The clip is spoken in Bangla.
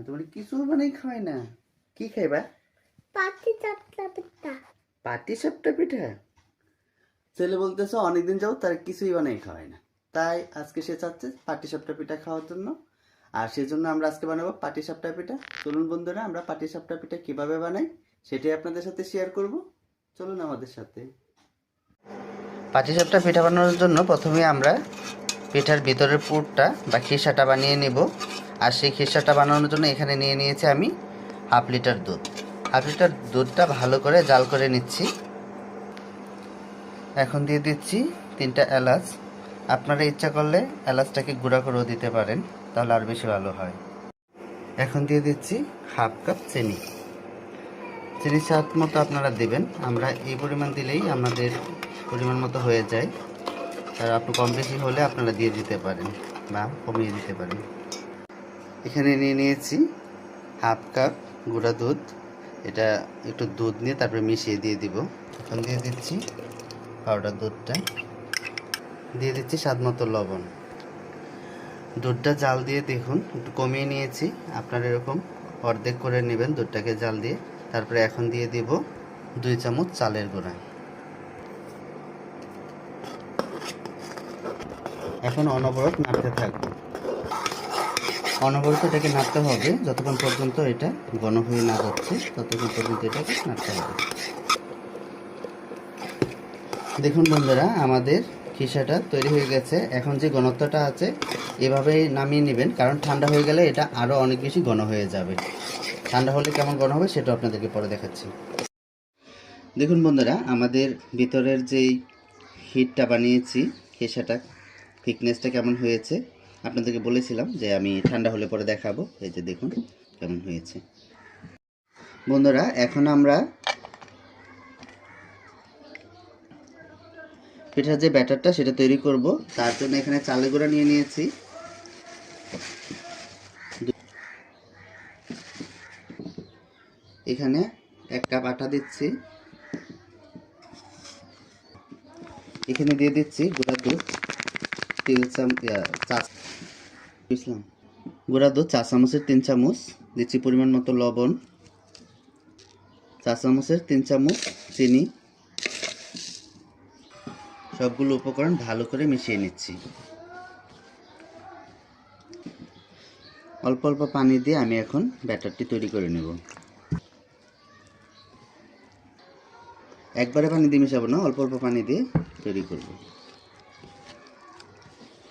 তোমার কিছু বানাই খাওয়াই না, কি খাইবা? পাটি-সাপটা পিঠা। পাটি-সাপটা পিঠা? ছেলে বলতেছে অনেকদিন যাও তার কিছুই বানাই খাওয়াই না, তাই আজকে সে চাচ্ছে পাটি-সাপটা পিঠা খাওয়ার জন্য। আর সেজন্য আমরা আজকে বানাবো পাটি-সাপটা পিঠা। চলুন বন্ধুরা, আমরা পাটি-সাপটা পিঠা কিভাবে বানাই সেটাই আপনাদের সাথে শেয়ার করব। চলুন আমাদের সাথে। পাটিসাপটা পিঠা বানানোর জন্য প্রথমে আমরা পিঠার ভিতরের পুরটা বা খিসাটা বানিয়ে নেব। আর সেই খিসাটা বানানোর জন্য এখানে নিয়ে নিয়েছি আমি হাফ লিটার দুধ। হাফ লিটার দুধটা ভালো করে জাল করে নিচ্ছি। এখন দিয়ে দিচ্ছি 3টা এলাচ। আপনারা ইচ্ছা করলে এলাচটাকে গুঁড়া করেও দিতে পারেন, তাহলে আর বেশি ভালো হয়। এখন দিয়ে দিচ্ছি হাফ কাপ চিনি। চিনি স্বাদ মতো আপনারা দেবেন, আমরা এই পরিমাণ দিলেই আমাদের পরিমাণ মতো হয়ে যায়। আর একটু কম বেশি হলে আপনারা দিয়ে দিতে পারেন বা কমিয়ে দিতে পারেন। এখানে নিয়ে নিয়েছি হাফ কাপ গুঁড়া দুধ। এটা একটু দুধ নিয়ে তারপরে মিশিয়ে দিয়ে দিব। এখন দিয়ে দিচ্ছি পাউডার দুধটা, দিয়ে দিচ্ছি স্বাদ মতো লবণ। দুধটা জাল দিয়ে দেখুন একটু কমিয়ে নিয়েছি, আপনারা এরকম অর্ধেক করে নেবেন দুধটাকে জাল দিয়ে। তারপরে এখন দিয়ে দিব 2 চামচ চালের গুঁড়া। এখন অনবরত নাড়তে থাকবো। অনবরত এটাকে নাড়তে হবে যতক্ষণ পর্যন্ত এটা ঘন হয়ে না যাচ্ছে, ততক্ষণ পর্যন্ত এটাকে নাড়তে হবে। দেখুন বন্ধুরা, আমাদের খিসাটা তৈরি হয়ে গেছে। এখন যে ঘনত্বটা আছে এভাবেই নামিয়ে নেবেন, কারণ ঠান্ডা হয়ে গেলে এটা আরও অনেক বেশি ঘন হয়ে যাবে। ঠান্ডা হলে কেমন ঘন হবে সেটা আপনাদেরকে পরে দেখাচ্ছি। দেখুন বন্ধুরা, আমাদের ভিতরের যেই হিটটা বানিয়েছি খিসাটা থিকনেসটা কেমন হয়েছে আপনাদেরকে বলেছিলাম যে আমি ঠান্ডা হলে পরে দেখাবো। এই যে দেখুন কেমন হয়েছে। বন্ধুরা, এখন আমরা পিঠার যে ব্যাটারটা সেটা তৈরি করব। তার জন্য এখানে চালের গুঁড়া নিয়ে নিয়েছি। এখানে 1 কাপ আটা দিচ্ছি। এখানে দিয়ে দিচ্ছি গুঁড়া দুধ 3 চামচের 3 চামচ দিচ্ছি। পরিমাণ মতো লবণ, 4 চামচের 3 চামচ চিনি। সবগুলো উপকরণ ভালো করে মিশিয়ে নিচ্ছি। অল্প অল্প পানি দিয়ে আমি এখন ব্যাটারটি তৈরি করে নেব। একবারে পানি দিয়ে মেশাবো না, অল্প অল্প পানি দিয়ে তৈরি করব।